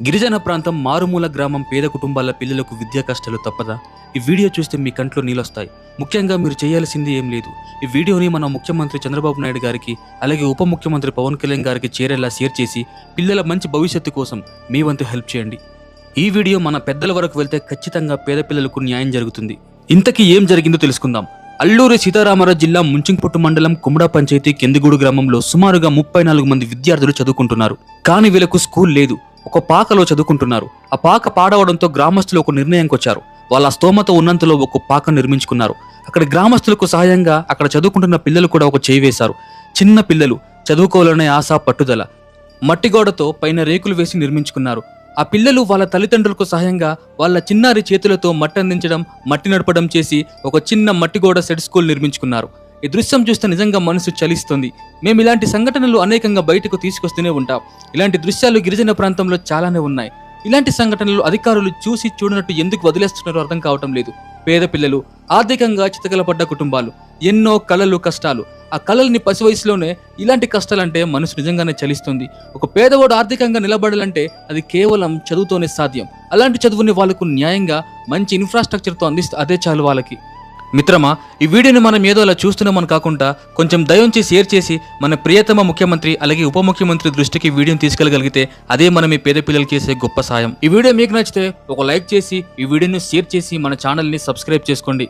గిరిజన ప్రాంతం మారుమూల గ్రామం పేద కుటుంబాల పిల్లలకు విద్యా కష్టాలు తప్పదా? ఈ వీడియో చూస్తే మీ కంట్లో నీళ్ళొస్తాయి. ముఖ్యంగా మీరు చేయాల్సింది ఏం లేదు. ఈ వీడియోని మన ముఖ్యమంత్రి చంద్రబాబు నాయుడు గారికి, అలాగే ఉప ముఖ్యమంత్రి పవన్ కళ్యాణ్ గారికి చేరేలా షేర్ చేసి పిల్లల మంచి భవిష్యత్తు కోసం మీ వంతు హెల్ప్ చేయండి. ఈ వీడియో మన పెద్దల వరకు వెళ్తే ఖచ్చితంగా పేద పిల్లలకు న్యాయం జరుగుతుంది. ఇంతకీ ఏం జరిగిందో తెలుసుకుందాం. అల్లూరి సీతారామరాజు జిల్లా ముంచింగ్పుట్టు మండలం కుమ్మడా పంచాయతీ కెందిగూడు గ్రామంలో సుమారుగా 34 మంది విద్యార్థులు చదువుకుంటున్నారు. కానీ వీళ్ళకు స్కూల్ లేదు. ఒక పాకలో చదువుకుంటున్నారు. ఆ పాక పాడవడంతో గ్రామస్తులు ఒక నిర్ణయంకి వచ్చారు. వాళ్ళ స్తోమత ఉన్నంతలో ఒక పాక నిర్మించుకున్నారు. అక్కడ గ్రామస్తులకు సహాయంగా అక్కడ చదువుకుంటున్న పిల్లలు కూడా ఒక చేయి వేశారు. చిన్న పిల్లలు చదువుకోవాలనే ఆశ, పట్టుదల. మట్టిగోడతో పైన రేకులు వేసి నిర్మించుకున్నారు. ఆ పిల్లలు వాళ్ళ తల్లిదండ్రులకు సహాయంగా వాళ్ళ చిన్నారి చేతులతో మట్టి అందించడం, మట్టి నడపడం చేసి ఒక చిన్న మట్టిగోడ సెట్ స్కూల్ నిర్మించుకున్నారు. ఈ దృశ్యం చూస్తే నిజంగా మనసు చలిస్తుంది. మేము ఇలాంటి సంఘటనలు అనేకంగా బయటకు తీసుకొస్తూనే ఉంటాం. ఇలాంటి దృశ్యాలు గిరిజన ప్రాంతంలో చాలానే ఉన్నాయి. ఇలాంటి సంఘటనలు అధికారులు చూసి చూడనట్టు ఎందుకు వదిలేస్తున్నారో అర్థం కావటం లేదు. పేద పిల్లలు, ఆర్థికంగా చితకలపడ్డ కుటుంబాలు, ఎన్నో కలలు, కష్టాలు. ఆ కలల్ని పసి వయసులోనే ఇలాంటి కష్టాలంటే మనసు నిజంగానే చలిస్తుంది. ఒక పేదవాడు ఆర్థికంగా నిలబడాలంటే అది కేవలం చదువుతోనే సాధ్యం. అలాంటి చదువుని వాళ్ళకు న్యాయంగా మంచి ఇన్ఫ్రాస్ట్రక్చర్తో అందిస్తే అదే చాలు వాళ్ళకి. మిత్రమా, ఈ వీడియోని మనం ఏదో అలా చూస్తున్నామని కాకుండా కొంచెం దయించి షేర్ చేసి మన ప్రియతమ ముఖ్యమంత్రి అలాగే ఉప ముఖ్యమంత్రి దృష్టికి వీడియోని తీసుకెళ్లగలిగితే అదే మనం ఈ పేద పిల్లలకి చేసే గొప్ప సాయం. ఈ వీడియో మీకు నచ్చితే ఒక లైక్ చేసి ఈ వీడియోని షేర్ చేసి మన ఛానల్ని సబ్స్క్రైబ్ చేసుకోండి.